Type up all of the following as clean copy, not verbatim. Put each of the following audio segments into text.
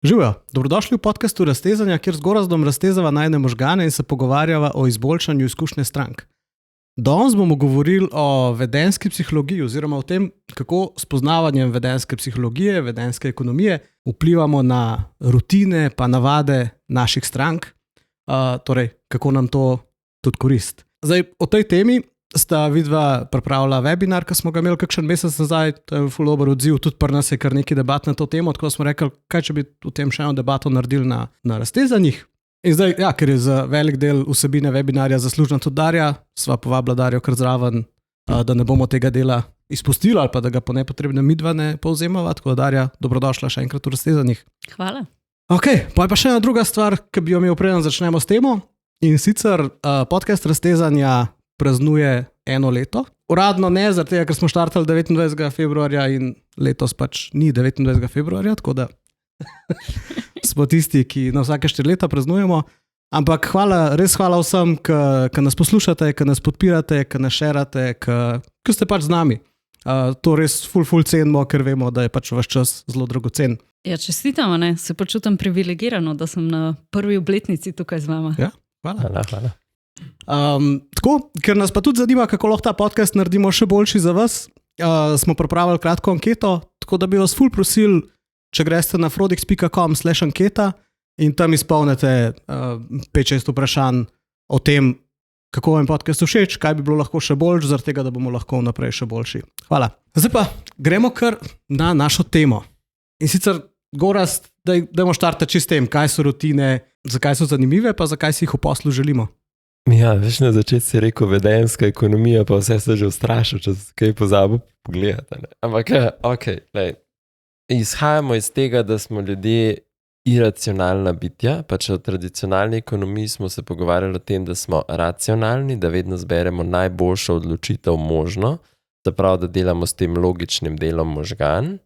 Živijo, dobrodošli v podcastu Raztezanja, kjer z Gorazdom raztezava najne možgane in se pogovarjava o izboljšanju izkušnje strank. Danes bomo govorili o vedenjski psihologiji oziroma o tem, kako s poznavanjem vedenjske psihologije, vedenjske ekonomije vplivamo na rutine pa navade naših strank, torej kako nam to tudi koristi. Zdaj, o tej temi sta vidva pripravila webinar, ki smo ga imeli kakšen mesec nazaj, to je ful dober odziv, tudi pri nas je kar nekaj debat na to temo, tako smo rekli, kaj če bi v tem še eno debato naredili na raztezanjih. In zdaj, ja, ker je za velik del vsebine webinarja zaslužna tudi Darja, sva povabila Darjo kar zraven, da ne bomo tega dela izpustili ali pa da ga po nepotrebnem midva ne povzemava, tako da Darja, dobrodošla še enkrat v raztezanjih. Hvala. Ok, pa je pa še ena druga stvar, ki bi jo imel preden začnemo s temo, in sicer podcast raztezanja praznuje 1 leto. Uradno ne, zaradi tega, ker smo štartali 29. februarja in letos pač ni 29. februarja, tako da smo tisti, ki na vsake 4 leta praznujemo. Ampak res hvala vsem, ki nas poslušate, ki nas podpirate, ki nas šerate, ki ste pač z nami. To res ful cenimo, ker vemo, da je pač vaš čas zelo dragocen. Ja, čestitam, ne? Se počutim privilegirano, da sem na prvi obletnici tukaj z vama. Ja, hvala. Hvala. Tako, ker nas pa tudi zanima, kako lahko ta podcast naredimo še boljši za vas, smo pripravili kratko anketo, tako da bi vas ful prosil, če greste na frodix.com/anketa in tam izpolnite 5-6 vprašanj o tem, kako vam podcast všeč, kaj bi bilo lahko še boljš, zaradi tega, da bomo lahko naprej še boljši. Hvala. Zdaj pa gremo kar na našo temo. In sicer, Gorazd, dajmo štartati čist tem, kaj so rutine, zakaj so zanimive, pa zakaj si jih v poslu želimo. Ja, veš, na začetku si rekel vedenjska ekonomija, pa vse se že ustrašil, če si kaj pozabil pogledati. Ampak, izhajamo iz tega, da smo ljudje iracionalna bitja, pač v tradicionalni ekonomiji smo se pogovarjali o tem, da smo racionalni, da vedno zberemo najboljšo odločitev možno, se pravi, da delamo s tem logičnim delom možgan.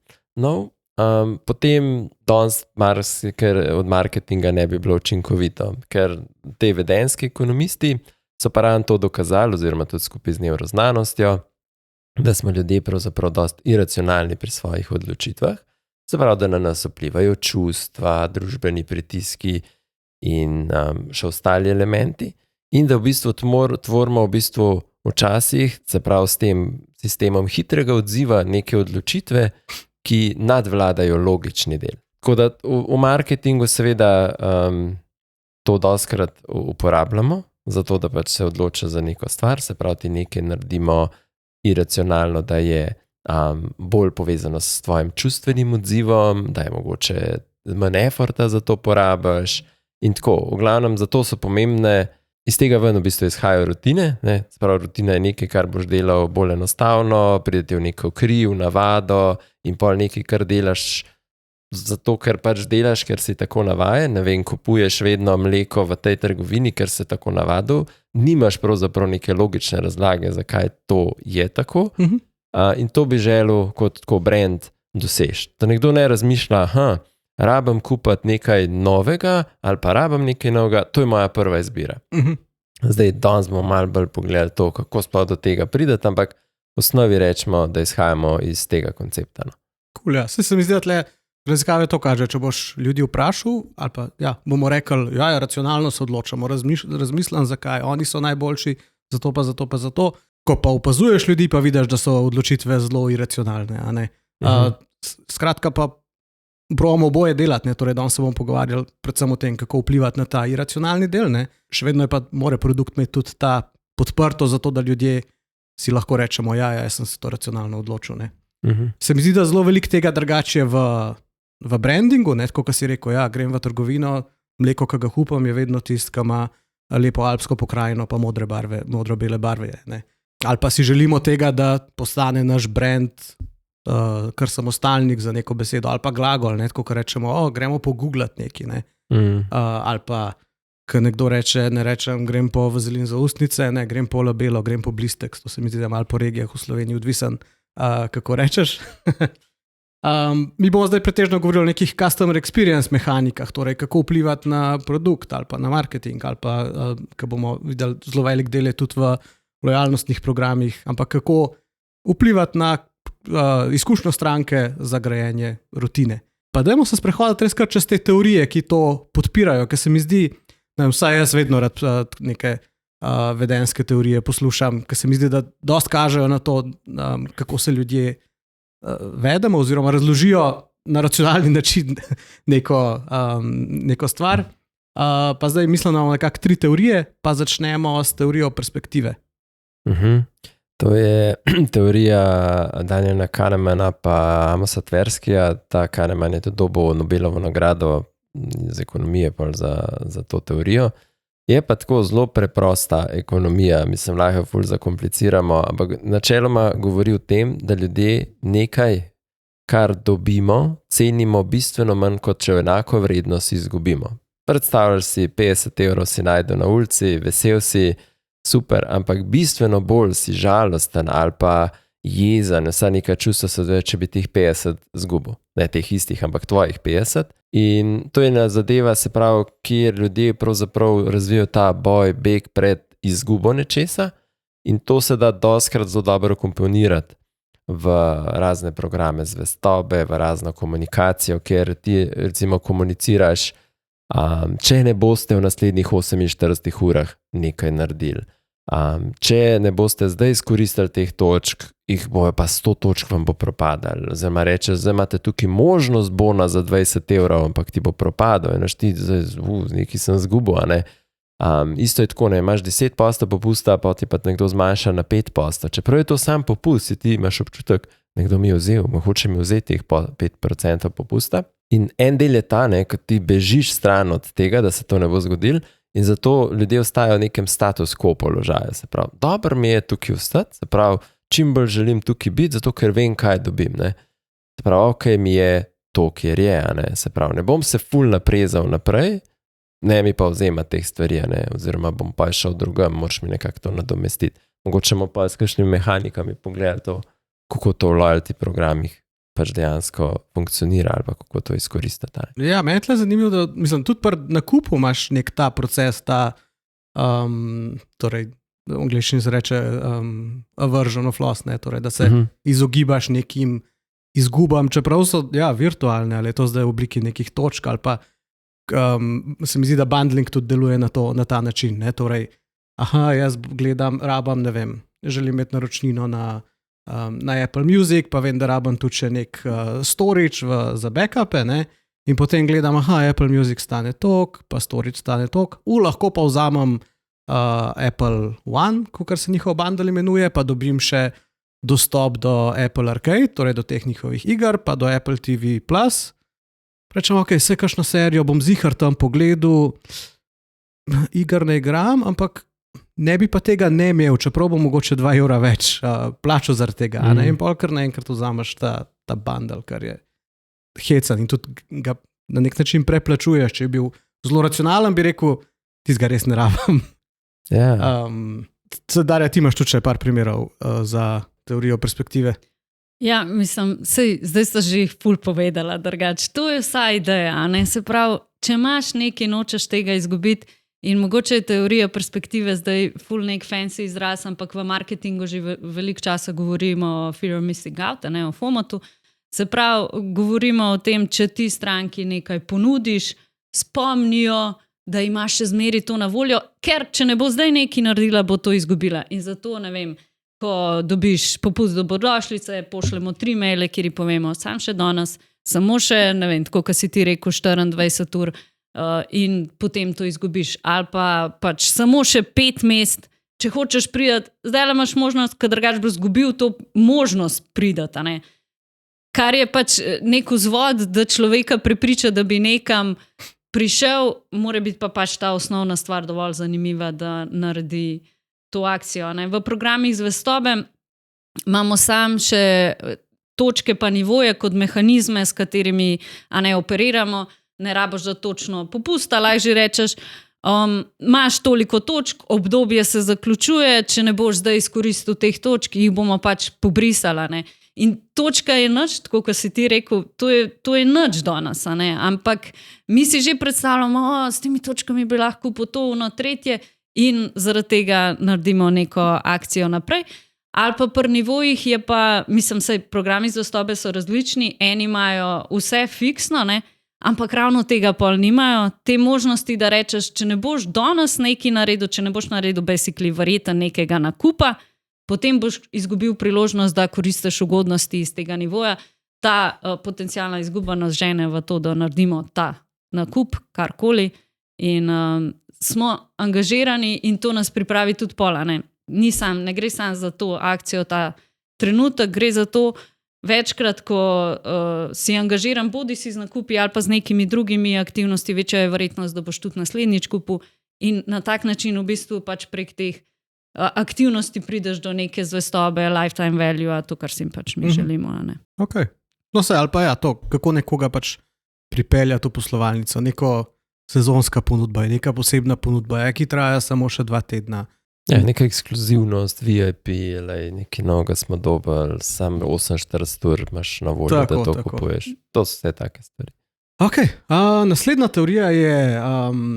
Potem danes ker od marketinga ne bi bilo učinkovito, ker te vedenjski ekonomisti so pa ravno to dokazali, oziroma tudi skupaj z nevroznanostjo, da smo ljudje pravzaprav dosti iracionalni pri svojih odločitvah, se pravi, da na nas vplivajo čustva, družbeni pritiski in še ostali elementi in da v bistvu tvorimo v bistvu včasih, se pravi s tem sistemom hitrega odziva neke odločitve, ki nadvladajo logični del. Tako da v marketingu seveda to dostikrat uporabljamo, zato da pač se odloča za neko stvar, se pravi, ti nekaj naredimo iracionalno, da je bolj povezano s tvojim čustvenim odzivom, da je mogoče manj eforta za to porabiš in tako. V glavnem, zato so pomembne, iz tega ven v bistvu izhajajo rutine, ne? Se pravi, rutina je nekaj, kar boš delal bolj enostavno, pridete v neko kri, v navado in pol nekaj, kar delaš zato, ker pač delaš, ker si tako navajen, ne vem, kupuješ vedno mleko v tej trgovini, ker si tako navadil, nimaš pravzaprav neke logične razlage, zakaj to je tako. In to bi želel kot tako brand doseči. Da nekdo ne razmišlja, rabim kupiti nekaj novega ali pa rabim nekaj novega, to je moja prva izbira. Zdaj, danes bomo malo bolj pogledali to, kako sploh do tega prideti, ampak v osnovi rečemo, da izhajamo iz tega koncepta. Cool, ja. Se mi zdi, da tle raziskave to kaže, če boš ljudi vprašal, ali pa bomo rekli, racionalno se odločamo, razmislim, zakaj, oni so najboljši, zato. Ko pa opazuješ ljudi, pa vidiš, da so odločitve zelo iracionalne. A ne? Skratka pa probamo oboje delati, ne? Torej danes se bomo pogovarjali predvsem o tem, kako vplivati na ta iracionalni del. Ne? Še vedno je pa mora produkt imeti tudi ta podprto, zato da ljudje si lahko rečemo, jaz sem se to racionalno odločil. Ne? Se mi zdi, da zelo veliko tega drugače v brandingu, ne? Tako, ko si rekel, grem v trgovino, mleko, ki ga kupam, je vedno tist, ki ima lepo alpsko pokrajino, pa modro-bele barve. Ne? Ali pa si želimo tega, da postane naš brand kar samostalnik za neko besedo, ali pa glagol, ne? Tako, ko rečemo, gremo pogooglati nekaj, ne? Ali pa, ko nekdo reče, ne rečem, grem po vazelin za ustnice, ne, grem po labelo, grem po blistex, to se mi zdi, da malo po regijah v Sloveniji odvisen, kako rečeš. Mi bomo zdaj pretežno govorili o nekih customer experience mehanikah, torej kako vplivati na produkt ali pa na marketing, ali pa, ko bomo videli, zelo velik del je tudi v lojalnostnih programih, ampak kako vplivati na izkušnjo stranke za grajenje rutine. Pa dajmo se sprehoditi res kar čez te teorije, ki to podpirajo, ker se mi zdi, ne vem, vsaj jaz vedno rad neke vedenske teorije poslušam, ker se mi zdi, da dost kažejo na to, kako se ljudje vedemo oziroma razložijo na racionalni način neko stvar. Pa zdaj mislim, da imamo nekako 3 teorije, pa začnemo s teorijo perspektive. To je teorija Daniela Kahnemana pa Amosa Tverskija. Ta Kahneman je tudi dobil Nobelovo nagrado iz ekonomije za to teorijo. Je pa tako zelo preprosta ekonomija, mislim, lahko ful zakompliciramo, ampak načeloma govori o tem, da ljudje nekaj, kar dobimo, cenimo bistveno manj, kot če enako vrednost izgubimo. Predstavljaš si, 50 evrov si najdu na ulici, vesel si, super, ampak bistveno bolj si žalosten ali pa jezen, vsa neka čustva se dve, če bi tih 50 zgubil. Ne teh istih, ampak tvojih 50. In to je ena zadeva, se pravi, kjer ljudje pravzaprav razvijajo ta boj, beg pred izgubo nečesa in to se da dostkrat zelo dobro komponirati v razne programe zvestobe, v razno komunikacijo, kjer ti recimo komuniciraš, če ne boste v naslednjih 48 urah nekaj naredili. Če ne boste zdaj izkoristili teh točk, jih bojo pa 100 točk vam bo propadali. Oziroma rečeš, zdaj imate tukaj možnost bona za 20 evrov, ampak ti bo propadal. Enoš ti, nekaj sem zgubil, a ne. Isto je tako, ne, imaš 10% popusta, pa ti pa nekdo zmanjša na 5%. Čeprav je to sam popust, ti imaš občutek, nekdo mi je vzel, hoče mi vzeti teh 5% popusta. In en del je ta, ne, ko ti bežiš stran od tega, da se to ne bo zgodilo, in zato ljudje ostajajo v nekem status quo položaju. Se pravi, dobro mi je tukaj ostati, se pravi, čim bolj želim tukaj biti, zato ker vem, kaj dobim. Ne. Se pravi, ok, mi je to, kjer je. Ne. Se pravi, ne bom se ful naprezal naprej, ne mi pa vzema teh stvari, ne. Oziroma bom pa šel drugam, moraš mi nekako to nadomestiti. Mogoče bomo pa s kakšnimi mehanikami pogledali to, kako to v loyalty programih pač dejansko funkcionira ali pa kako to izkoristiti. Ja, meni je tle zanimivo, da mislim, tudi pri nakupu imaš nek ta proces, ta torej, v angleščini se reče aversion of loss, ne, torej, da se izogibaš nekim izgubam, čeprav so, ja, virtualne, ali je to zdaj v obliki nekih točk, ali pa se mi zdi, da bundling tudi deluje na ta način, ne, torej, jaz gledam, rabam, ne vem, želim imeti naročnino na Apple Music, pa vem, da rabam tudi še nek storage za backupe, ne, in potem gledam, Apple Music stane tok, pa storage stane tok, lahko pa vzamem Apple One, kakor se njihov bundle imenuje, pa dobim še dostop do Apple Arcade, torej do teh njihovih iger, pa do Apple TV Plus. Rečem, ok, vse kakšno serijo bom zihar tam pogledal, iger ne igram, ampak ne bi pa tega ne imel, čeprav bom mogoče 2 evra več plačal zaradi tega, ne? In pol kar naenkrat vzameš ta bundle, kar je hecan in tudi ga na nek način preplačuješ. Če je bil zelo racionalen, bi rekel, ti ga res ne rabim. Yeah. Darja, ti imaš tudi še par primerov za teorijo perspektive. Ja, mislim, zdaj sta že ful povedala, drugače. To je vsa ideja, ne? Se pravi, če imaš nekaj, nočeš tega izgubiti, in mogoče je teorija perspektive zdaj ful nek fancy izraz, ampak v marketingu že veliko časa govorimo o fear of missing out, ne, o FOMO-tu. Se pravi, govorimo o tem, če ti stranki nekaj ponudiš, spomnijo, da imaš še zmeri to na voljo, ker če ne bo zdaj nekaj naredila, bo to izgubila. In zato, ne vem, ko dobiš popust dobrodošlice, pošljemo 3 maile, kjer ji povemo, sam še danes, samo še, ne vem, tako, kot si ti rekel, 24 ur, in potem to izgubiš. Ali pa pač samo še 5 mest, če hočeš priti, zdaj imaš možnost, kad drugač bo izgubil to možnost pridati, ne? Kar je pač nek vzvod, da človeka prepriča, da bi nekam prišel, mora biti pa pač ta osnovna stvar dovolj zanimiva, da naredi to akcijo, ne? V programih zvestobe imamo sam še točke pa nivoje kot mehanizme, s katerimi operiramo. Ne rabiš, da točno popusta, lahko že rečeš, imaš toliko točk, obdobje se zaključuje, če ne boš zdaj izkoristil teh točk, jih bomo pač pobrisala, ne. In točka je nič, tako kot si ti rekel, to je nič danes, ne. Ampak mi si že predstavljamo, s temi točkami bi lahko potovno tretje in zaradi tega naredimo neko akcijo naprej. Ali pa pri nivojih je pa, mislim, sej programi zvestobe so različni, eni imajo vse fiksno, ne? Ampak ravno tega pol nimajo, te možnosti, da rečeš, če ne boš danes nekaj naredil, če ne boš naredil basically verjeten nekega nakupa, potem boš izgubil priložnost, da koristiš ugodnosti iz tega nivoja. Ta potencijalna izguba nas žene v to, da naredimo ta nakup, karkoli, in smo angažirani in to nas pripravi tudi pola. Ne gre samo za to akcijo, ta trenutek, gre za to, večkrat, ko si angažiran, bodi si z nakupi ali pa z nekimi drugimi aktivnosti, večja je verjetnost, da boš tudi naslednjič kupil in na tak način v bistvu pač prek teh aktivnosti prideš do neke zvestobe, lifetime value, to, kar si pač mi želimo. Ne? Okay. No se, ali pa ja, to, kako nekoga pač pripeljati v poslovalnico, neko sezonska ponudba je, neka posebna ponudba je, ki traja samo še 2 tedna. Ja, neka ekskluzivnost, VIP, nekaj novega smo dobili, sam 48 ur imaš na voljo, tako, da to kupuješ. To so vse take stvari. Ok, naslednja teorija je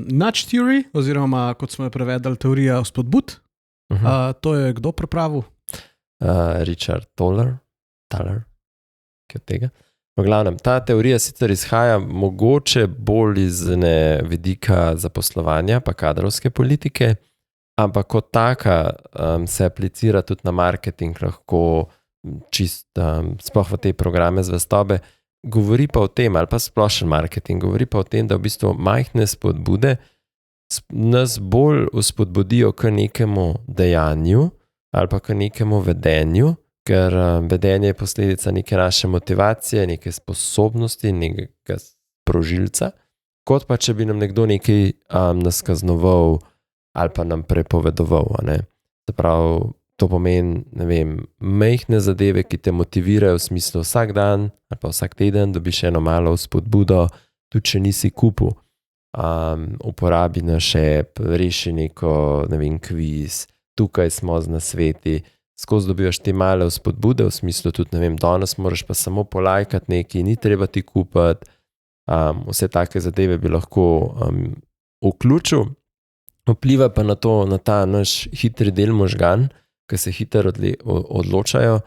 nudge theory, oziroma kot smo jo prevedali, teorija spodbud. To je kdo pripravil? Richard Thaler, ki od tega. V glavnem, ta teorija sicer izhaja mogoče bolj iz vidika zaposlovanja pa kadrovske politike, ampak kot taka se aplicira tudi na marketing, lahko sploh v te programe zvestobe. Govori pa o tem, ali pa splošen marketing, govori pa o tem, da v bistvu majhne spodbude nas bolj spodbudijo k nekemu dejanju ali pa k nekemu vedenju, ker vedenje je posledica neke naše motivacije, neke sposobnosti, nekega sprožilca, kot pa če bi nam nekdo nekaj nas kaznoval ali pa nam prepovedoval. Se pravi, to pomeni, ne vem, majhne zadeve, ki te motivirajo v smislu vsak dan ali pa vsak teden dobiš eno malo spodbudo, tudi če nisi kupil. Uporabi naš app, reši neko, ne vem, kviz, tukaj smo z nasveti, skozi dobivaš te male spodbude, v smislu tudi, ne vem, danes moraš pa samo polajkati nekaj, ni treba ti kupiti, vse take zadeve bi lahko vključil. Vpliva pa na to, na ta naš hitri del možgan, ki se hitro odločajo,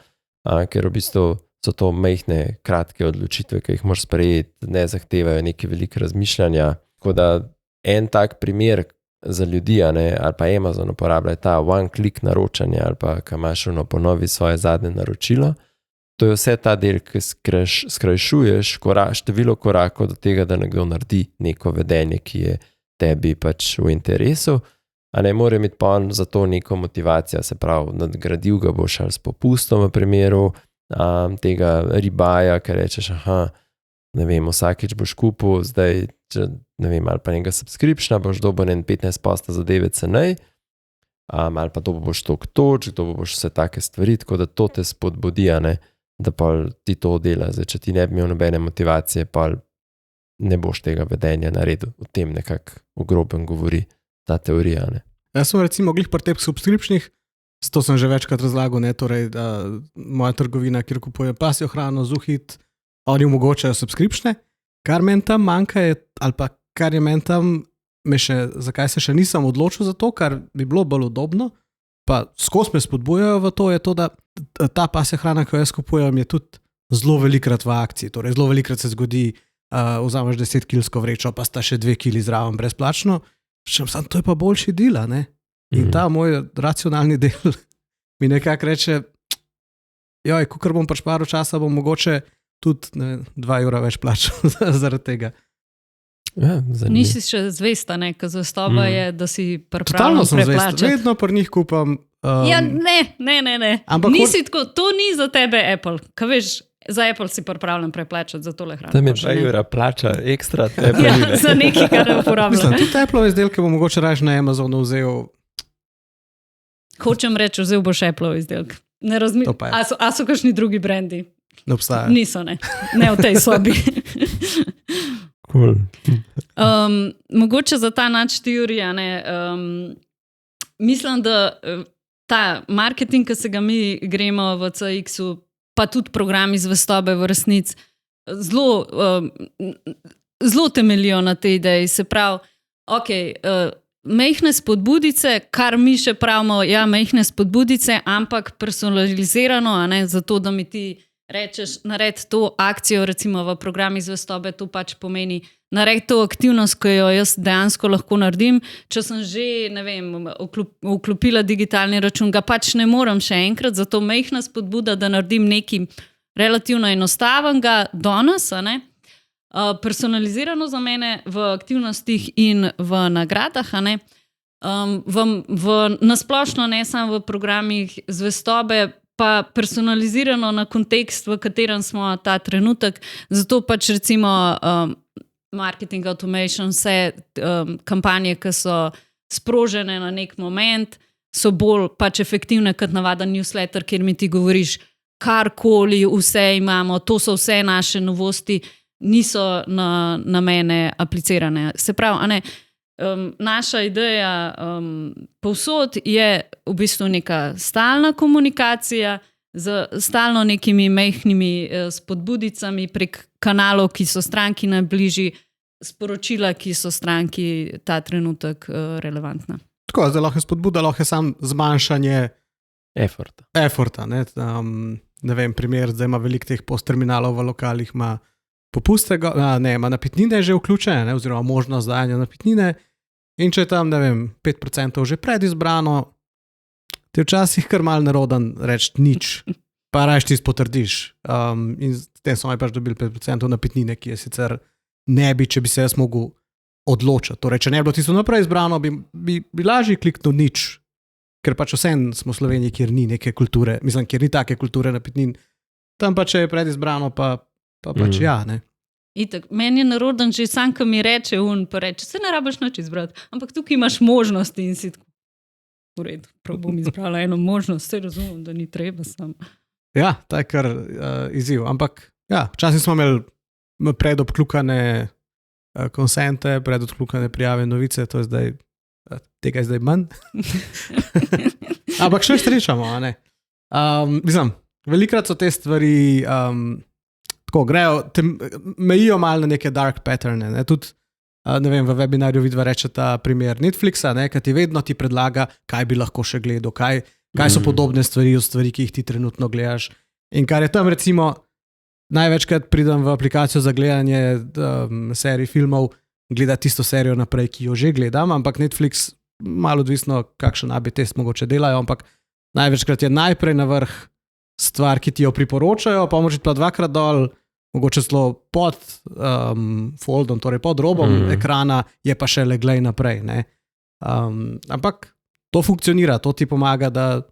ker v bistvu so to majhne, kratke odločitve, ki jih moraš sprejeti, ne zahtevajo neke velike razmišljanja. Tako da en tak primer za ljudi, ali pa Amazon uporablja ta one-click naročanje, ali pa ko imaš ponovi svoje zadnje naročilo. To je vse ta del, ki skrajšuješ število korakov do tega, da nekdo naredi neko vedenje, ki je tebi pač v interesu, a ne more imeti pa za to neko motivacijo, se pravi, nadgradil ga boš ali s popustom v primeru tega ribaja, ker rečeš, ne vem, vsakič boš kupil, zdaj, ne vem, ali pa nekega subscriptiona, boš dobil 15% zadeve cenej, ali pa to boš točk, to boš vse take stvari, tako da to te spodbudi, da pa ti to dela. Zdaj, če ti ne bi imel nobene motivacije, pa ne boš tega vedenja naredil. O tem nekako v grobem govori ta teorija. Jaz sem recimo glih pri teh subscriptionih, to sem že večkrat razlagal, torej, da moja trgovina, kjer kupuje pasjo hrano, Zuhit, oni omogočajo subscriptione, kar meni tam manjka je, ali pa kar je meni tam, zakaj se še nisem odločil za to, kar bi bilo bolj udobno, pa skozi me spodbujajo v to, je to, da ta pasja hrana, ki jo jaz kupujem, je tudi zelo velikrat v akciji, torej zelo velikrat se zgodi, vzameš 10 kilsko vrečo, pa sta še 2 kili zraven brezplačno, sam to je pa boljši del, ne? In ta moj racionalni del mi nekako reče, joj, kakor bom prišparil časa, bom mogoče tudi 2 evra več plačal zaradi tega. Ja, nisi še zvesta, ker zvestoba je, da si pripravljen totalno sem preplačati. Zvest, vedno pri njih kupam. Ja, ne. Ampak nisi tako, to ni za tebe Apple, kaj veš, za Apple si pripravljen preplačati za tole hrano. Tam je 2 evra plača ekstra. Ja, za nekaj, kar ne uporabljam. Mislim, tudi Apple izdelke bom mogoče raje na Amazonu vzel. Hočem reči, vzel boš Apple izdelke. Ne razmišljam. A so kakšni drugi brendi? Ne obstajajo. Niso, ne v tej sobi. Cool. Mogoče za ta nudge teorija, mislim, da ta marketing, ki se ga mi gremo v CX-u, pa tudi programi zvestobe v resnici, zelo temeljijo na tej ideji. Se pravi, Mehne spodbudice, kar mi še pravimo, ja, mehne spodbudice, ampak personalizirano, a ne, zato, da mi ti rečeš, naredi to akcijo, recimo v programi zvestobe, to pač pomeni, naredi to aktivnost, ki jo jaz dejansko lahko naredim. Če sem že, ne vem, vklopila digitalni račun, ga pač ne morem še enkrat, zato mehna spodbuda, da naredim nekaj relativno enostavnega danes, a ne. Personalizirano za mene v aktivnostih in v nagradah, a ne. Nasplošno ne samo v programih zvestobe, pa personalizirano na kontekst, v katerem smo ta trenutek. Zato pač recimo marketing automation, vse kampanje, ki so sprožene na nek moment, so bolj pač efektivne kot navaden newsletter, kjer mi ti govoriš karkoli, vse imamo, to so vse naše novosti, niso na mene aplicirane. Se pravi, a ne, naša ideja povsod je v bistvu neka stalna komunikacija z stalno nekimi mehkimi spodbudicami prek kanalov, ki so stranki najbližji, sporočila, ki so stranki ta trenutek relevantna. Tako, zdaj lahko je spodbuda, lahko je sam zmanjšanje efforta. Ne vem, primer, zdaj ima veliko teh postterminalov v lokalih, ima popuste, ima napitnine že vključene, oziroma možnost dajanja napitnine. In če je tam, ne vem, 5% že predizbrano, ti včasih kar malo neroden reči nič, pa raje ti potrdiš. In s tem smo pač dobili 5% napitnine, ki je sicer ne bi, če bi se jaz mogel odločiti. Torej, če ne bi bilo tisto naprej izbrano, bi lažje kliknil nič, ker pač vsem smo v Sloveniji, kjer ni neke kulture, mislim, kjer ni take kulture napitnin. Tam pa, če je predizbrano, pa pač ja, ne. Itak, meni je naroden že sam, ko mi reče pa reče, se ne rabiš nič izbrati, ampak tukaj imaš možnosti in si tako, v redu, prav bom izbrala eno možnost, se razumem, da ni treba sam. Ja, ta je kar izziv, ampak ja, včasih smo imeli predobkljukane konsente, predobkljukane prijave novice, to je zdaj, tega je zdaj manj. Ampak še srečamo, a ne. Mislim, velikrat so te stvari tako grejo, mejijo malo na neke dark patterne, ne, tudi, ne vem, v webinarju vidva reče ta primer Netflixa, ne, ki ti vedno ti predlaga, kaj bi lahko še gledal, kaj so podobne stvari od stvari, ki jih ti trenutno gledaš. In kar je tam recimo, največkrat pridem v aplikacijo za gledanje serij filmov, gledati tisto serijo naprej, ki jo že gledam, ampak Netflix, malo odvisno, kakšen AB test mogoče delajo, ampak največkrat je najprej na vrh stvar, ki ti jo priporočajo, pa mogoče pa dvakrat dol, mogoče celo pod foldom, torej pod robom ekrana, je pa še glej naprej. Ne? Ampak to funkcionira, to ti pomaga, da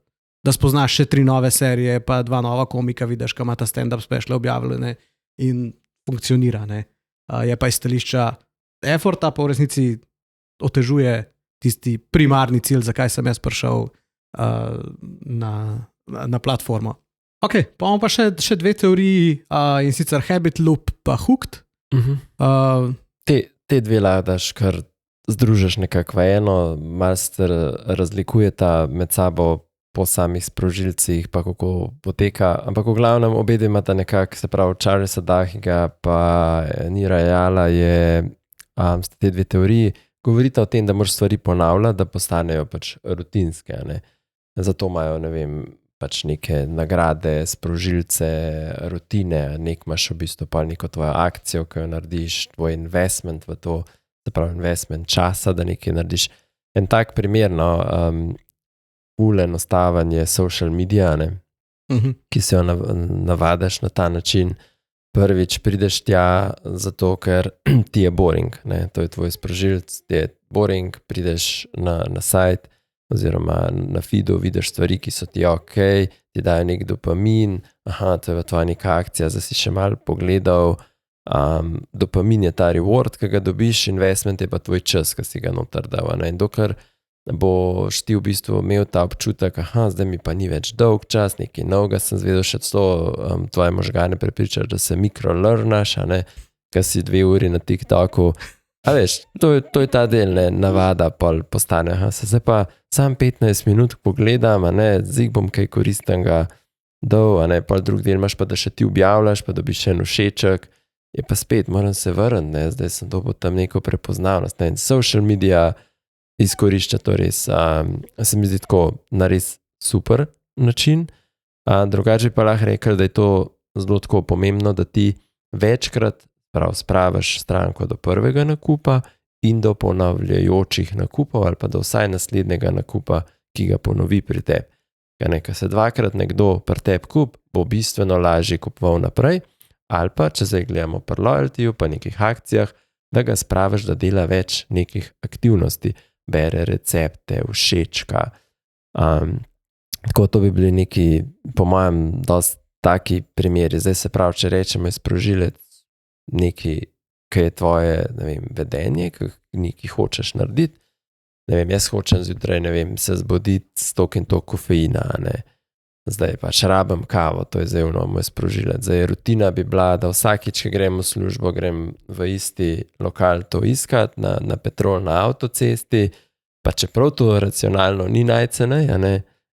spoznaš še 3 nove serije, pa 2 nova komika vidiš, ki ima ta stand-up special objavljene in funkcionira. Ne? Je pa iz stališča efforta, pa v resnici otežuje tisti primarni cilj, zakaj sem jaz prišel na platformo. Ok, pa imamo pa še 2 teoriji, in sicer habit loop pa hooked. Te 2 lahdaš, kar združiš nekako v eno, malo se razlikujeta med sabo po samih sprožilcih, pa kako poteka, ampak v glavnem obedve imata nekako, se pravi Charlesa Duhigga pa Nira Eyala sta te 2 teoriji, govorita o tem, da moraš stvari ponavljati, da postanejo pač rutinske, ne? Zato imajo, ne vem, pač neke nagrade, sprožilce, rutine, nek imaš v bistvu pa neko tvojo akcijo, ki jo narediš, tvoj investment v to, se pravi investment časa, da nekaj narediš. En tak primer, enostaven je social media, ne? Ki se jo navadaš na ta način. Prvič prideš tja zato, ker ti je boring, ne? To je tvoj sprožilc, ti je boring, prideš na sajt, oziroma na feedu vidiš stvari, ki so ti ok, ti dajo nek dopamin, to je tvoja neka akcija, zdaj si še malo pogledal, dopamin je ta reward, ki ga dobiš, investment je pa tvoj čas, ki si ga noter dal, ne? In dokler boš ti v bistvu imel ta občutek, zdaj mi pa ni več dolg čas, nekaj novega sem zvedel, še tvoje možgane prepričaš, da se mikrolearnaš, ki si 2 uri na TikToku. A veš, to je ta del, ne, navada pol postane, se zdaj pa sam 15 minut pogledam, zdaj bom kaj koristnega dal, pol drug del imaš pa, da še ti objavljaš, pa dobiš še en všeček, je pa spet, moram se vrniti, zdaj sem dobil tam neko prepoznavnost, in social media izkorišča to res, se mi zdi tako na res super način. Drugače pa lahko rekel, da je to zelo tako pomembno, da ti večkrat spraviš stranko do prvega nakupa in do ponavljajočih nakupov ali pa do vsaj naslednjega nakupa, ki ga ponovi pri tebi. Ker se dvakrat nekdo pri tebi kup, bo bistveno lažje kupoval naprej, ali pa, če zdaj gledamo pri loyaltyju, pa nekih akcijah, da ga spraviš, da dela več nekih aktivnosti, bere recepte, všečka. Tako to bi bili neki, po mojem, dosti taki primeri. Zdaj se pravi, če rečemo izprožilec nekaj, ki je tvoje, ne vem, vedenje, ki nekaj hočeš narediti. Ne vem, jaz hočem zjutraj, ne vem, se zbuditi s toliko in toliko kofeina, ne. Zdaj pač rabim kavo, to je zdaj moj sprožilec. Zdaj rutina bi bila, da vsakič, ko grem v službo, grem v isti lokal to iskat, na Petrol, na avtocesti, pa čeprav to racionalno ni najcenej, ne.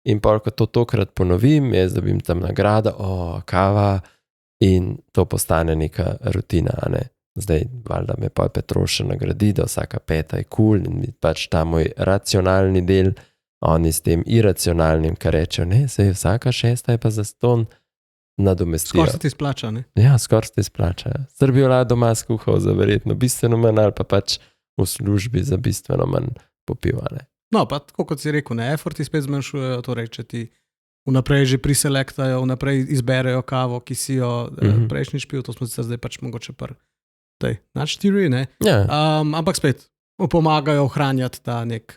In pa, ko to tokrat ponovim, jaz dobim tam nagrado, kava, in to postane neka rutina, ne. Zdaj, valjda me pa Petrol še nagradi, da vsaka peta je cool in pač ta moj racionalni del, oni s tem iracionalnim, kar rečejo, ne, sej vsaka šesta je pa zastonj, nadomestijo. Skoraj se ti splača, ne? Ja, skoraj se ti splača. Srbijo lad doma skuhal za verjetno bistveno manj ali pa pač v službi za bistveno manj popivane. No, pa tako kot si rekel, ne, efforti spet zmanjšujejo, torej, če ti vnaprej že priselektajo, vnaprej izberejo kavo, ki si jo prejšnjič pil, to smo se zdaj pač mogoče načtiri, ne. Ja. Ampak spet pomagajo ohranjati ta nek,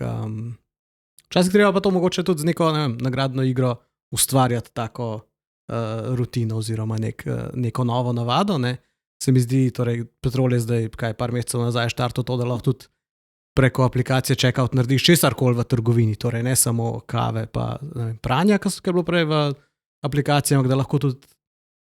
včasih treba pa to mogoče tudi z neko, ne vem, nagradno igro ustvarjati tako rutino oziroma neko novo navado, ne. Se mi zdi, torej Petrol je zdaj, par mesecev nazaj štartov to, da lahko tudi preko aplikacije checkout narediš česarkoli v trgovini, torej ne samo kave pa pranja, kar je bilo prej v aplikacijah, da lahko tudi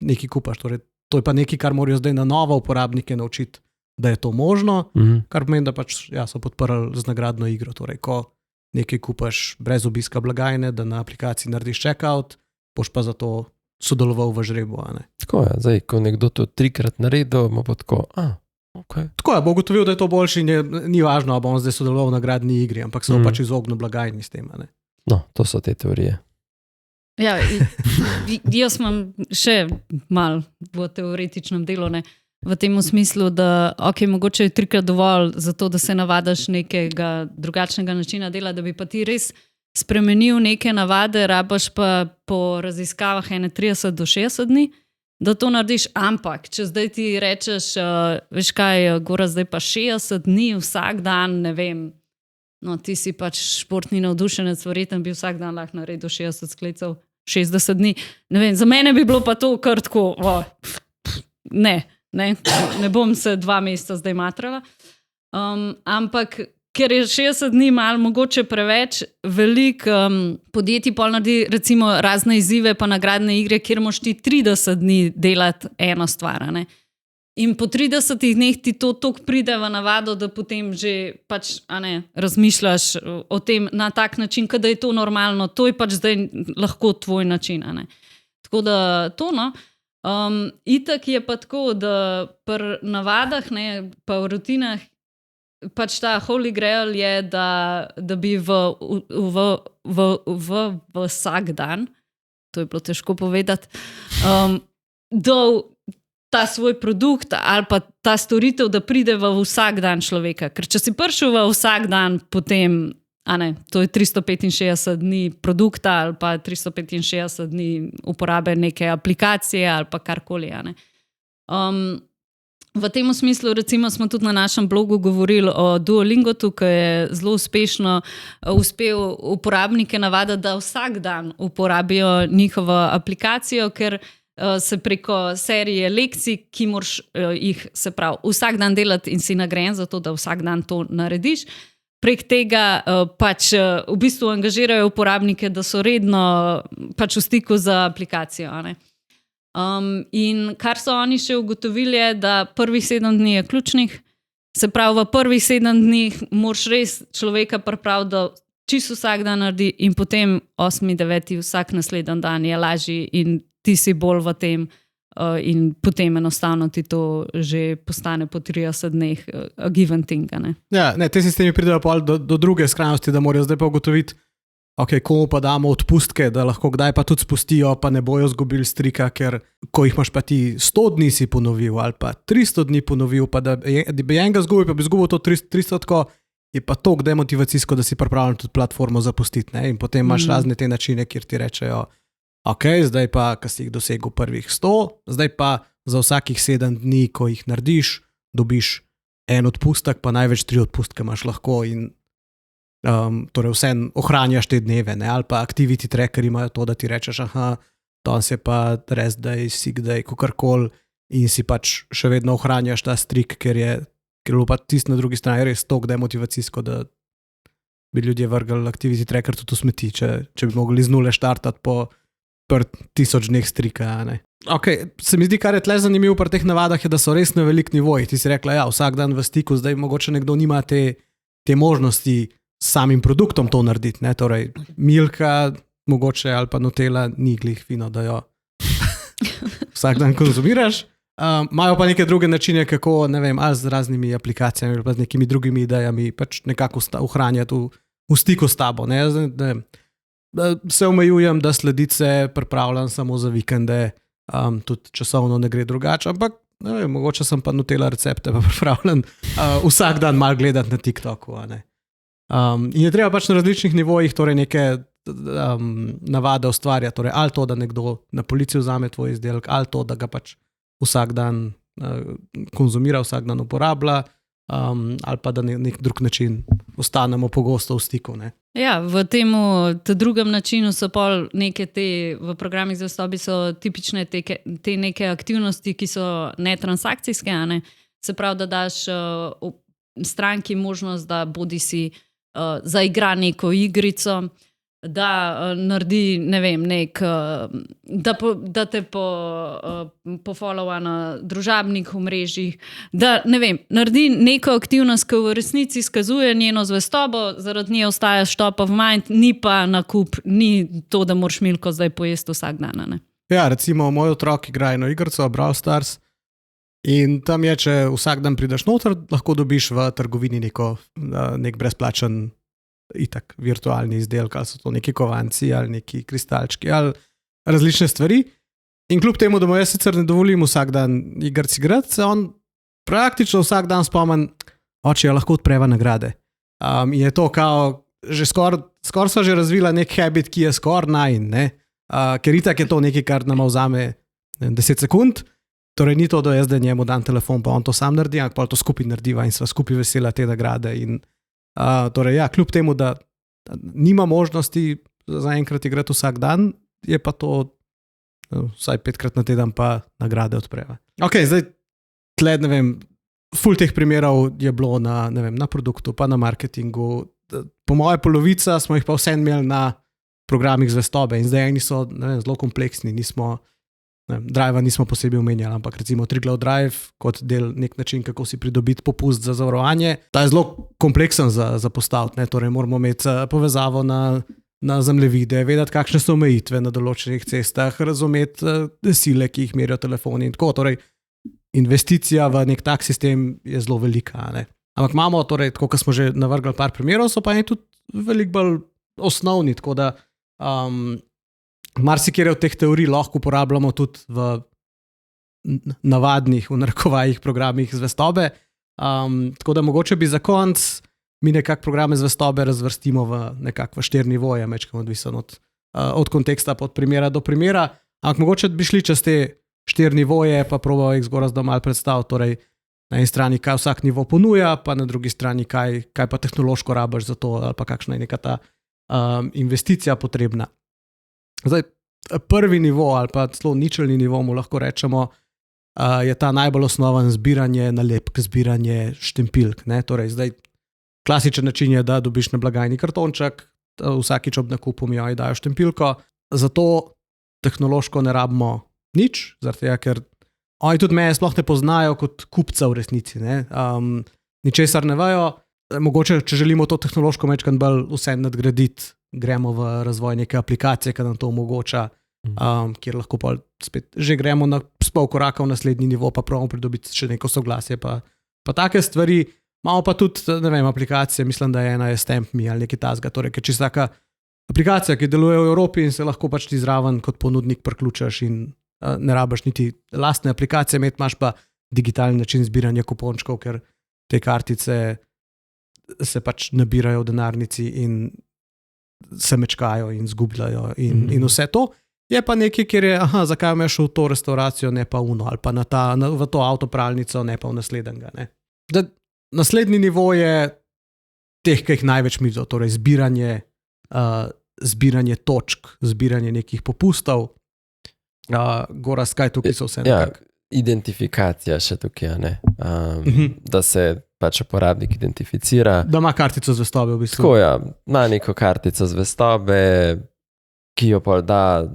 nekaj kupaš. Torej, to je pa nekaj, kar morajo zdaj na novo uporabnike naučiti, da je to možno, kar pomeni, da pač so podprli z nagradno igro. Torej, ko nekaj kupaš brez obiska blagajne, da na aplikaciji narediš checkout, boš pa zato sodeloval v žrebu. Tako je, zdaj, ko nekdo to 3-krat naredil, ima pa tako, okay. Tako je, bo ugotovil, da je to boljši, ni važno, ali bo on zdaj sodeloval v nagradni igri, ampak se bo pač izognil blagajni s tem. No, to so te teorije. Ja, jaz imam še malo v teoretičnem delu, ne, v tem smislu, da mogoče je 3-krat dovolj za to, da se navadaš nekega drugačnega načina dela, da bi pa ti res spremenil neke navade, rabaš pa po raziskavah 30 do 60 dni, da to narediš, ampak če zdaj ti rečeš, veš kaj, Gora, zdaj pa 60 dni, vsak dan, ne vem, no ti si pač športni navdušenec, verjetno bi vsak dan lahko naredil 60 sklicev, 60 dni, ne vem, za mene bi bilo pa to kar tako, ne bom se 2 meseca zdaj matrala, ampak ker je 60 dni malo mogoče preveč, veliko podjetij pol naredi recimo razne izzive pa nagradne igre, kjer moš ti 30 dni delati eno stvar. Ne? In po 30 dneh ti to toliko pride v navado, da potem že pač razmišljaš o tem na tak način, da je to normalno, to je pač zdaj lahko tvoj način. Tako da to, no. Itak je pa tako, da pri navadah, ne, pa v rutinah, pač ta holy grail je, da bi v vsak dan, to je bilo težko povedati, dal ta svoj produkt ali pa ta storitev, da pride v vsak dan človeka. Ker če si prišel v vsak dan, potem, to je 365 dni produkta ali pa 365 dni uporabe neke aplikacije ali pa karkoli. V tem smislu, recimo, smo tudi na našem blogu govorili o Duolingotu, ki je zelo uspešno uspel uporabnike navaditi, da vsak dan uporabijo njihovo aplikacijo, ker se preko serije lekcij, ki moraš jih, se pravi, vsak dan delati in si nagrajen za to, da vsak dan to narediš. Prek tega pač v bistvu angažirajo uporabnike, da so redno pač v stiku z aplikacijo. In kar so oni še ugotovili je, da prvih 7 dni je ključnih, se pravi v prvih 7 dneh moraš res človeka pripraviti, da čisto vsak dan naredi in potem 8., 9., vsak naslednji dan je lažji in ti si bolj v tem in potem enostavno ti to že postane po 30 dneh a given thing. Ne? Ja, ne, te sistemi pridejo do druge skrajnosti, da morajo zdaj pa ugotoviti, okay, komu pa damo odpustke, da lahko kdaj pa tudi spustijo, pa ne bojo zgubili strika, ker ko jih imaš pa ti 100 dni si ponovil ali pa 300 dni ponovil, pa da bi enega zgubil, pa bi zgubil to 300 tako, je pa toliko demotivacijsko, da si pripravljen tudi platformo zapustiti. Ne? In potem imaš razne te načine, kjer ti rečejo, ok, zdaj pa, ko si jih dosegel prvih 100, zdaj pa za vsakih 7 dni, ko jih narediš, dobiš en odpustek, pa največ 3 odpustke imaš lahko in torej vse ohranjaš te dneve, ne? Ali pa activity tracker imajo to, da ti rečeš, aha, danes je pa rest day, sick day, kakorkoli in si pač še vedno ohranjaš ta strik, ker je pa tisto na drugi strani res toliko demotivacijsko, da bi ljudje vrgli activity tracker tudi v smeti, če bi mogli z nule štartati po 1000 dneh strika. Ne? Okay, se mi zdi, kar je tle zanimivo pri teh navadah, je, da so res na velik nivoji. Ti si rekla, ja, vsak dan v stiku, zdaj mogoče nekdo nima te možnosti s samim produktom to narediti. Ne? Torej, Milka mogoče ali pa Nutella ni glih fino, da jo vsak dan konzumiraš. Imajo pa neke druge načine, kako, ne vem, ali z raznimi aplikacijami ali pa z nekimi drugimi idejami pač nekako ohranjati v stiku s tabo. Ne? Se omejujem, da sledice pripravljam samo za vikende, tudi časovno ne gre drugače, ampak ne vem, mogoče sem pa Nutella recepte pa pripravljen vsak dan malo gledati na TikToku. Ne? In je treba pač na različnih nivojih torej neke navade ustvarjati, torej ali to, da nekdo na policiji vzame tvoj izdelek, ali to, da ga pač vsak dan konzumira, vsak dan uporablja, ali pa da na nek drug način ostanemo pogosto v stiku. Ne? Ja, v tem drugem načinu so pol neke te, v programih zvestobe so tipične te neke aktivnosti, ki so netransakcijske, ne? Se pravi, da daš stranki možnost, da bodi si zaigra neko igrico, da naredi, ne vem, da te pofollowa na družabnih omrežjih, da, ne vem, naredi neko aktivnost, ki v resnici izkazuje njeno zvestobo, zaradi nje ostajaš top of mind, ni pa nakup, ni to, da moraš Milko zdaj pojesti vsak dan. Ne? Ja, recimo, moj otrok igra eno igrico, Brawl Stars, in tam je, če vsak dan prideš noter, lahko dobiš v trgovini nek brezplačen itak virtualni izdelek, ali so to neki kovanci, ali neki kristalčki, ali različne stvari. In kljub temu, da mu jaz sicer ne dovolim vsak dan igrati, se on praktično vsak dan spomen, oče, lahko odpreva nagrade. In je to kao, že skoraj so že razvila nek habit, ki je skoraj najin, ne? Ker itak je to nekaj, kar nam vzame 10 sekund, torej ni to, da jaz da njemu dam telefon, pa on to sam naredi, ampak pa to skupaj narediva in sva skupaj vesela te nagrade. In torej, ja, kljub temu, da nima možnosti zaenkrat igrati vsak dan, je pa to vsaj 5-krat na teden pa nagrade odpreva. Ok, zdaj tle, ne vem, ful teh primerov je bilo na produktu, pa na marketingu. Po moje polovica smo jih pa vse imeli na programih zvestobe in zdaj eni so zelo kompleksni, Drive nismo posebej omenjali, ampak recimo Triglav Drive kot del nek način, kako si pridobiti popust za zavarovanje. Ta je zelo kompleksen za postaviti, torej moramo imeti povezavo na zemljevide, vedeti, kakšne so omejitve na določenih cestah, razumeti sile, ki jih merijo telefoni in tako. Torej, investicija v nek tak sistem je zelo velika. Ne? Ampak imamo, torej, tako kot smo že navrgli par primerov, so pa eni tudi veliko bolj osnovni, tako da marsikere od teh teorij lahko uporabljamo tudi v navadnih, v narekovajih programih zvestobe. Tako da mogoče bi za konc mi nekak programe zvestobe razvrstimo v nekako 4 nivoje, mečkam odvisen od konteksta, od primera do primera. Ampak mogoče bi šli čez te 4 nivoje, pa probal jih zgoraj da malo predstaviti. Torej, na eni strani, kaj vsak nivo ponuja, pa na drugi strani, kaj pa tehnološko rabiš za to, ali pa kakšna je neka ta investicija potrebna. Zdaj, prvi nivo ali pa celo ničelni nivo mu lahko rečemo, je ta najbolj osnoven zbiranje nalepk, zbiranje štempilk. Ne? Torej, zdaj, klasičen način je, da dobiš na blagajni kartonček, vsakič ob nakupu mi dajo štempilko, zato tehnološko ne rabimo nič, zaradi tega, ker oni tudi me sploh ne poznajo kot kupca v resnici. Ničesar ne vejo, mogoče, če želimo to tehnološko mečkan bolj vse nadgraditi, gremo v razvoj neke aplikacije, ki nam to omogoča, kjer lahko pa spet že gremo na pol koraka v naslednji nivo, pa pravimo pridobiti še neko soglasje, pa take stvari. Imamo pa tudi, ne vem, aplikacije, mislim, da ena je Stamp.me ali nekaj tasga, torej, ker čisto taka aplikacija, ki deluje v Evropi in se lahko pač ti zraven kot ponudnik priključaš in ne rabiš niti lastne aplikacije, imaš pa digitalni način zbiranja kupončkov, ker te kartice se pač nabirajo v denarnici in se mečkajo in zgubljajo in vse to. Je pa nekaj, kjer je, zakaj imaš v to restauracijo, ne pa uno, ali pa v to avtopralnico, ne pa v naslednjega. Ne? Naslednji nivo je teh, ki jih največ mizo, torej zbiranje točk, zbiranje nekih popustov. Goraz, kaj tukaj so vse? Identifikacija še tukaj, ne? Da se pač uporabnik identificira. Da ima kartico zvestobe v bistvu. Tako, ima neko kartico zvestobe, ki jo pa da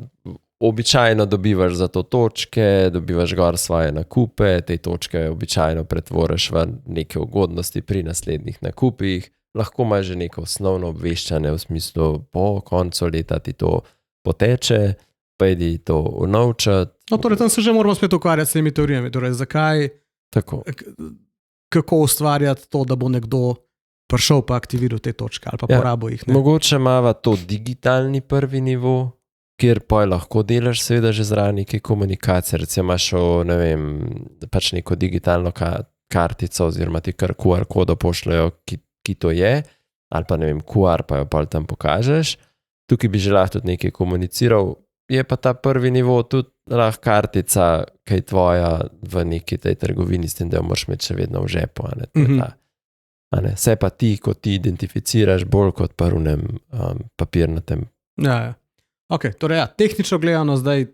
običajno dobivaš za to točke, dobivaš gor svoje nakupe, te točke običajno pretvoriš v neke ugodnosti pri naslednjih nakupih. Lahko imaš že neko osnovno obveščanje v smislu, po koncu leta ti to poteče, pa idi to unovčati. No, torej tam se že moramo spet ukvarjati s temi teorijami. Torej, zakaj, kako ustvarjati to, da bo nekdo prišel pa aktiviral te točke ali pa porabil jih. Ne? Mogoče imava to digitalni prvi nivo, kjer pa lahko delaš seveda že zraven neke komunikacije, recimo imaš pač neko digitalno kartico oziroma ti kar QR kodo pošljajo, ki to je, ali pa QR pa jo pa tam pokažeš. Tukaj bi že lahko tudi nekaj komuniciral, je pa ta prvi nivo tudi lahko kartica, ki je tvoja v neki tej trgovini, s tem, da jo moraš imeti še vedno v žepu. Se pa ti, ko ti identificiraš bolj kot pa v papirnatem. Ja. Ok, torej tehnično gledano zdaj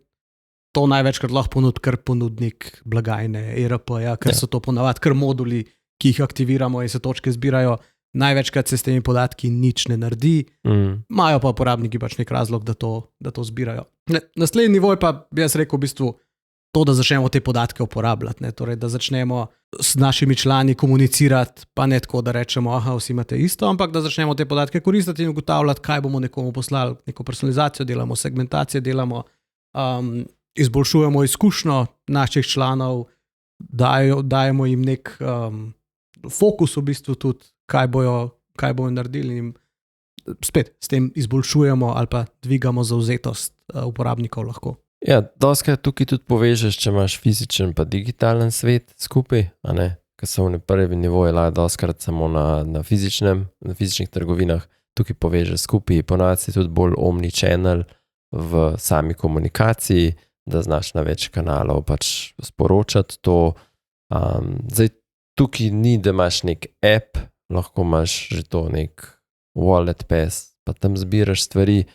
to največkrat lahko ponudi kar ponudnik blagajne, ERP-ja, ker so to ponavadi kar moduli, ki jih aktiviramo in se točke zbirajo. Največkrat se s temi podatki nič ne naredi, imajo pa uporabniki pač nek razlog, da to zbirajo. Naslednji nivo je pa, bi jaz rekel, v bistvu to, da začnemo te podatke uporabljati, ne? Torej, da začnemo s našimi člani komunicirati, pa ne tako, da rečemo, vsi imate isto, ampak da začnemo te podatke koristiti in ugotavljati, kaj bomo nekomu poslali, neko personalizacijo delamo, segmentacijo delamo, izboljšujemo izkušnjo naših članov, dajemo jim nek fokus v bistvu tudi, kaj bojo naredili in spet s tem izboljšujemo ali pa dvigamo zavzetost uporabnikov lahko. Ja, doskrat tukaj tudi povežeš, če imaš fizičen pa digitalen svet skupaj, ker so v prvi nivoji lahko doskrat samo na fizičnih trgovinah, tukaj povežeš skupaj, ponavadi si tudi bolj omnichannel v sami komunikaciji, da znaš na več kanalov pač sporočati to. Zdaj, tukaj ni, da imaš nek app, lahko imaš že to nek wallet pass, pa tam zbiraš stvari.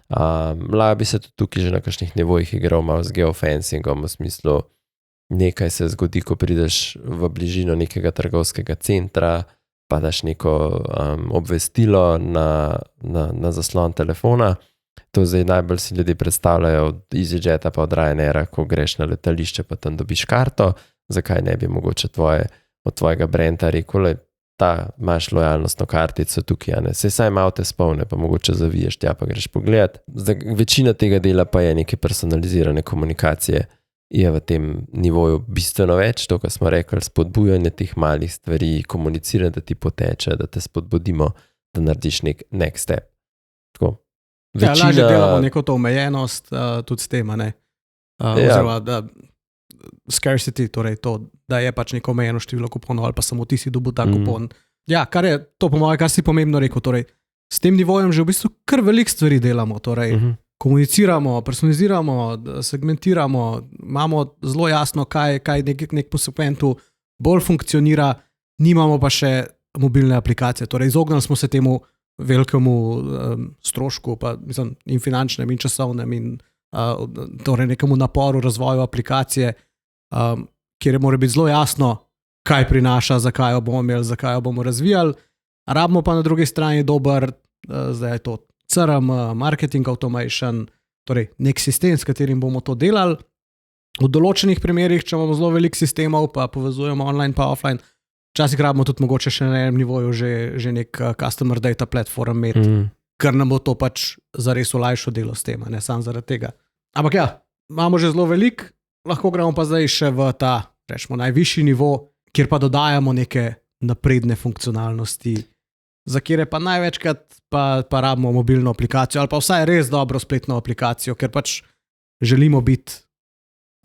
Lahko bi se tudi tukaj že na kakšnih nivojih igral malo z geofencingom, v smislu nekaj se zgodi, ko prideš v bližino nekega trgovskega centra, pa daš neko obvestilo na zaslon telefona. To zdaj najbolj si ljudje predstavljajo od EasyJeta pa od Ryanaira, ko greš na letališče pa tam dobiš karto, zakaj ne bi mogoče od tvojega brenda rekel, ta imaš lojalnostno kartico tukaj, se saj malo te spolne, pa mogoče zaviješ tja, pa greš pogledat. Večina tega dela pa je neke personalizirane komunikacije, je v tem nivoju bistveno več, to, kar smo rekli, spodbujanje teh malih stvari, komuniciranje, da ti poteče, da te spodbudimo, da narediš nek next step. Tako. Lažje delamo neko to omejenost tudi s tem, oziroma da scarcity, torej to, da je pač neko omejeno število kuponov ali pa samo ti si dobil ta kupon. Ja, kar je to po mojem, kar si pomembno rekel, torej s tem nivojem že v bistvu kar veliko stvari delamo, torej komuniciramo, personaliziramo, segmentiramo, imamo zelo jasno, kaj nek po segmentu bolj funkcionira, nimamo pa še mobilne aplikacije, torej izognili smo se temu velikemu strošku, pa mislim, in finančnem, in časovnem, in torej nekemu naporu razvoju aplikacije, kjer mora biti zelo jasno, kaj prinaša, zakaj jo bomo imeli, zakaj jo bomo razvijali. Rabimo pa na drugi strani dober, zdaj je to CRM, marketing automation, torej nek sistem, s katerim bomo to delali. V določenih primerih, če imamo zelo veliko sistemov, pa povezujemo online pa offline, včasih rabimo tudi mogoče še na enem nivoju že nek customer data platform imeti, ker nam bo to pač zares olajšalo delo s tem, ne samo zaradi tega. Ampak ja, imamo že zelo veliko, lahko gremo pa zdaj še v ta, rečemo, najvišji nivo, kjer pa dodajamo neke napredne funkcionalnosti, za kjer pa največkrat pa rabimo mobilno aplikacijo ali pa vsaj res dobro spletno aplikacijo, ker pač želimo biti,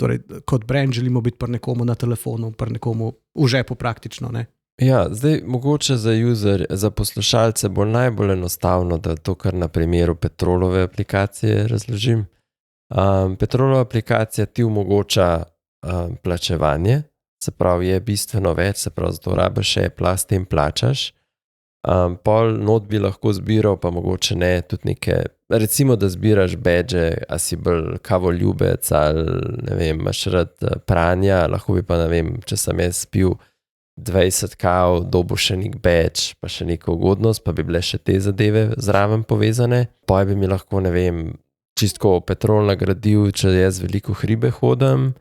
torej kot brand želimo biti pri nekomu na telefonu, pri nekomu v žepu praktično, ne? Ja, zdaj mogoče za poslušalce bo najbolj enostavno, da to kar na primeru Petrolove aplikacije razložim. Petrolova aplikacija ti omogoča plačevanje, se pravi je bistveno več, se pravi zato rabiš Apple, s tem plačaš. Pol not bi lahko zbiral, pa mogoče ne, tudi neke, recimo da zbiraš badge, a si bolj kavoljubec ali ne vem, imaš rad pranja, lahko bi pa ne vem, če sem jaz pil 20 kav, dobo še nek badge, pa še neko ugodnost, pa bi bile še te zadeve zraven povezane. Pa bi mi lahko, ne vem, čistko Petrol nagradil, če jaz veliko hribe hodim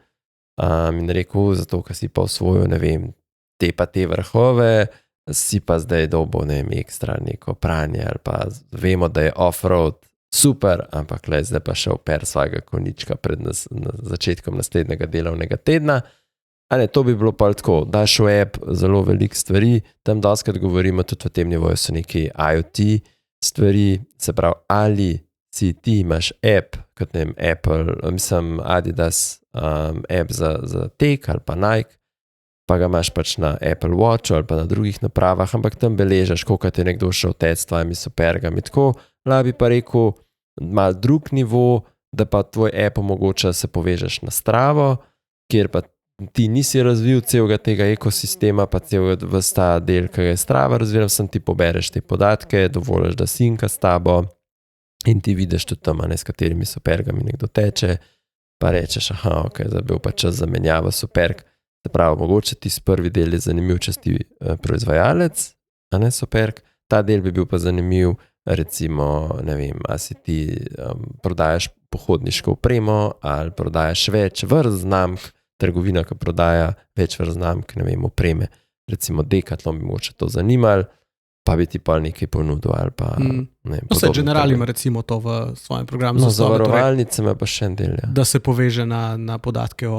in rekel, zato, ker si pa osvojil, ne vem, te pa te vrhove, si pa zdaj dobo, ne vem, ekstra neko pranje ali pa vemo, da je off-road super, ampak le zdaj pa še oper svojega konička pred začetkom naslednjega delovnega tedna. To bi bilo pa tako, daš v app zelo veliko stvari, tam doskrat govorimo tudi v tem nivoju so neki IoT stvari, se pravi, ali si ti imaš app, kot ne vem, Apple, mislim Adidas app za tek ali pa Nike, pa ga imaš pač na Apple Watchu ali pa na drugih napravah, ampak tam beležaš, koliko je nekdo šel tec s tvojimi supergami, tako, bi pa rekel, malo drug nivo, da pa tvoj app omogoča, se povežeš na Stravo, kjer pa ti nisi razvil celega tega ekosistema, pa celega vsta del, ki ga je Strava razvila, sem ti pobereš te podatke, dovoliš, da sinka s tabo in ti vidiš tudi tam, s katerimi supergami nekdo teče, pa rečeš, ok, zdaj bil pa čas za menjavo superg. Se pravi, mogoče ti prvi del je zanimiv, če si proizvajalec, a ne superg, ta del bi bil pa zanimiv, recimo, ne vem, a si ti prodajaš pohodniško opremo ali prodajaš več vrst znamk, trgovina, ki prodaja več vrst znamk, ne vem, opreme, recimo Decathlon bi mogoče to zanimali, pa bi ti pa nekaj ponudil ali pa ne vem. Vse General ima recimo to v svojem programu. No, zavarovalnice ima pa še en del. Ja. Da se poveže na podatke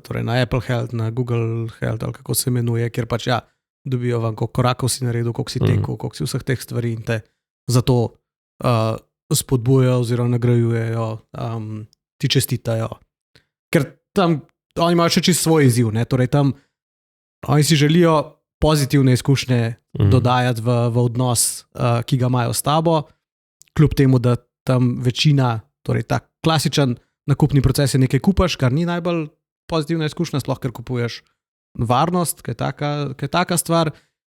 torej na Apple Health, na Google Health ali kako se imenuje, kjer pač dobijo vam, koliko korakov si naredil, koliko si tekel, koliko si vseh teh stvari in te zato spodbujajo oziroma nagrajujejo, ti čestitajo. Ker tam oni imajo še čisto svoj izziv, ne? Torej tam oni si želijo pozitivne izkušnje dodajati v odnos, ki ga imajo s tabo, kljub temu, da tam večina, torej ta klasičen nakupni proces je nekaj kupaš, kar ni najbolj pozitivna izkušnja, sploh ker kupuješ varnost, ki je taka stvar,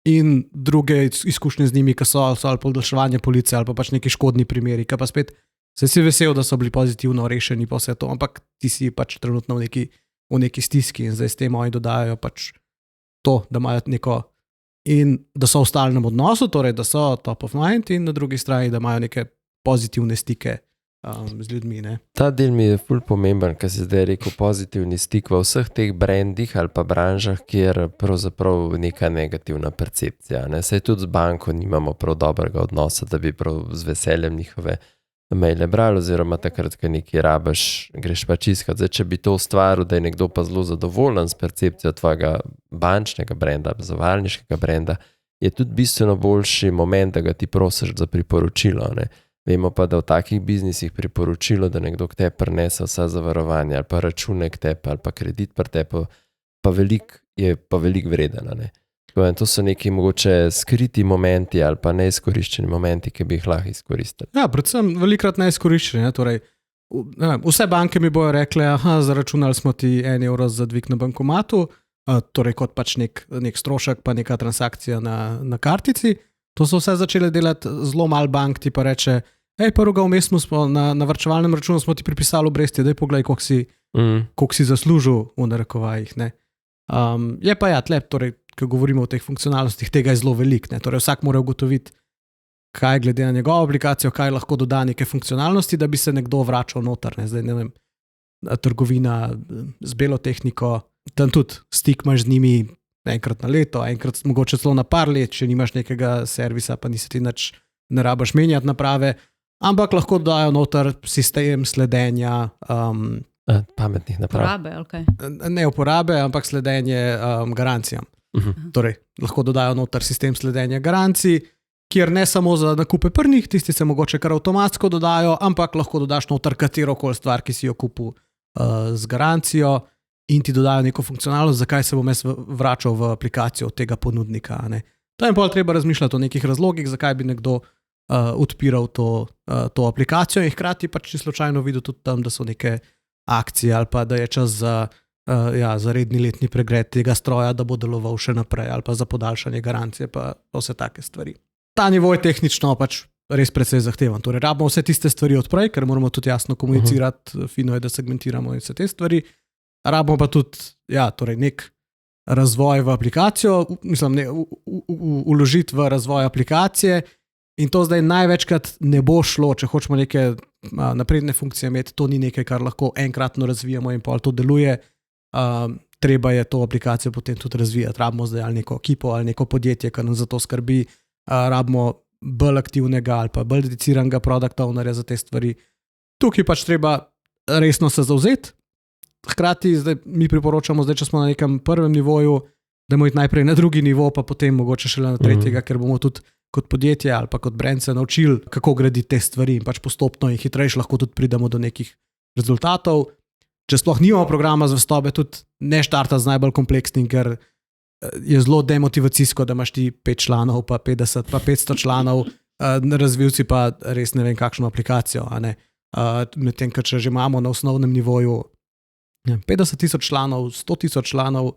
in druge izkušnje z njimi, ki so ali podaljševanje police ali pa pač neki škodni primeri, ki pa spet se si vesel, da so bili pozitivno rešeni pa vse to, ampak ti si pač trenutno v neki stiski in zdaj s tem oni dodajajo pač to, da imajo neko in da so v stalnem odnosu, torej da so top of mind in na drugi strani, da imajo neke pozitivne stike z ljudmi. Ne? Ta del mi je ful pomemben, ker si zdaj rekel pozitivni stik v vseh teh brandih ali pa branžah, kjer pravzaprav neka negativna percepcija. Ne? Saj tudi z banko nimamo prav dobrega odnosa, da bi prav z veseljem njihove maile brali, oziroma takrat, ko nekaj rabiš, greš pač iskat. Zdaj, če bi to ustvaril, da je nekdo pa zelo zadovoljen s percepcijo tvojega bančnega brenda, zavarovalniškega brenda, je tudi bistveno boljši moment, da ga ti prosiš za priporočilo. Ne? Vemo pa, da v takih biznisih priporočilo, da nekdo k tebi prinese vsa zavarovanja ali pa račune k tebi ali pa kredit pri tebi, je pa veliko vreden. Ne? To so neki mogoče skriti momenti ali pa neizkoriščeni momenti, ki bi jih lahko izkoristili. Ja, predvsem velikrat neizkoriščeni. Torej, vse banke mi bojo rekle, zaračunali smo ti 1 evro za dvig na bankomatu, torej kot pač nek strošek pa neka transakcija na kartici. To so vse začele delati zelo malo bank, ti pa reče, prvega vmes smo na varčevalnem računu smo ti pripisali obresti, daj poglej, koliko si zaslužil v narekovajih. Ne? Je pa tlep, torej, ko govorimo o teh funkcionalnostih, tega je zelo veliko. Torej, vsak mora ugotoviti, kaj glede na njegovo aplikacijo, kaj lahko doda neke funkcionalnosti, da bi se nekdo vračal noter. Ne? Zdaj, ne vem, trgovina z belo tehniko, tam tudi stik imaš z njimi enkrat na leto, enkrat mogoče celo na par let, če nimaš nekega servisa, pa nisi ti nič, ne rabaš menjati naprave, ampak lahko dodajo noter sistem sledenja, Pametnih naprav. Porabe, ali kaj? ne uporabe, ampak sledenje garancijam. Torej, lahko dodajo noter sistem sledenja garancij, kjer ne samo za nakupe prnih, tisti se mogoče kar avtomatsko dodajo, ampak lahko dodaš noter katerokoli stvar, ki si jo kupil z garancijo in ti dodajo neko funkcionalnost, zakaj se bom jaz vračal v aplikacijo od tega ponudnika. Ne. To je pa treba razmišljati o nekih razlogih, zakaj bi nekdo odpiral to aplikacijo in hkrati pač če slučajno videl tudi tam, da so neke akcije ali pa da je čas za redni letni pregled tega stroja, da bo deloval še naprej ali pa za podaljšanje garancije pa vse take stvari. Ta nivo je tehnično pač res precej zahteven. Torej, rabimo vse tiste stvari odprej, ker moramo tudi jasno komunicirati, fino je, da segmentiramo in vse te stvari. Rabimo pa tudi torej nek razvoj v aplikacijo, mislim, vložiti v razvoj aplikacije in to zdaj največkrat ne bo šlo, če hočemo neke napredne funkcije imeti, to ni nekaj, kar lahko enkratno razvijamo in pol to deluje. Treba je to aplikacijo potem tudi razvijati. Rabimo zdaj ali neko ekipo ali neko podjetje, ki nam za to skrbi. Rabimo bolj aktivnega ali pa bolj dediciranega product ownerja za te stvari. Tukaj pač treba resno se zavzeti. Hkrati zdaj mi priporočamo, zdaj, če smo na nekem prvem nivoju, da bomo iti najprej na drugi nivo, pa potem mogoče šele na tretjega, ker bomo tudi kot podjetje ali pa kot brand se naučili, kako graditi te stvari in pač postopno in hitrejš lahko tudi pridemo do nekih rezultatov. Če sploh nimamo programa zvestobe, tudi ne štarta z najbolj kompleksnim, ker je zelo demotivacijsko, da imaš ti 5 članov, pa 50, pa 500 članov, razvijci pa res ne vem kakšno aplikacijo. Medtem, ker če že imamo na osnovnem nivoju 50,000 članov, 100,000 članov,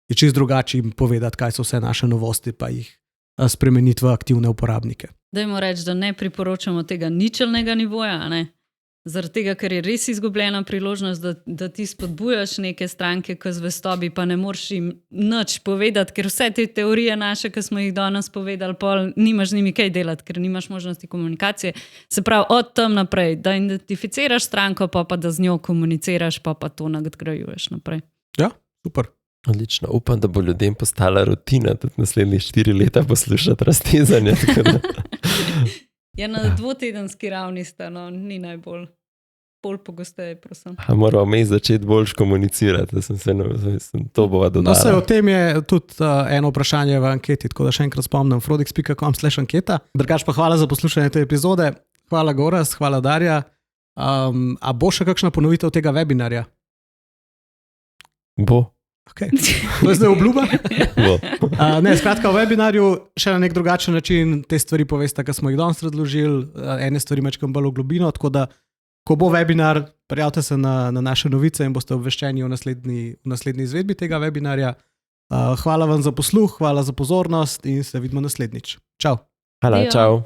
je čist drugače jim povedati, kaj so vse naše novosti, pa jih spremeniti v aktivne uporabnike. Dajmo reči, da ne priporočamo tega ničelnega nivoja, ne? Zaradi tega, ker je res izgubljena priložnost, da ti spodbujaš neke stranke k zvestobi, pa ne moreš jim nič povedati, ker vse te teorije naše, ki smo jih danes povedali, pol nimaš z njimi kaj delati, ker nimaš možnosti komunikacije. Se pravi, od tam naprej, da identificiraš stranko, pa da z njo komuniciraš, pa to nadgrajuješ naprej. Ja, super. Odlično. Upam, da bo ljudem postala rutina tudi naslednjih 4 leta poslušati raztezanje. Ja, na dvotedenski ravni sta, no, ni najbolj. Pol pogosteje, prosim. Moramo mi začeti bolj komunicirati, da to bova dodala. No, o tem je tudi eno vprašanje v anketi, tako da še enkrat spomnim, frodix.com/anketa. Drugač pa hvala za poslušanje te epizode. Hvala Gorazd, hvala Darja. A bo še kakšna ponovitev tega webinarja? Bo. Okay. To je zdaj obljuba? Skratka, v webinarju še na nek drugačen način te stvari povesta, ki smo jih danes razložili, ene stvari mečkam bolj v globino, tako da, ko bo webinar, prijavite se na naše novice in boste obveščeni o naslednji izvedbi tega webinarja. Hvala vam za posluh, hvala za pozornost in se vidimo naslednjič. Čau. Hvala, čau.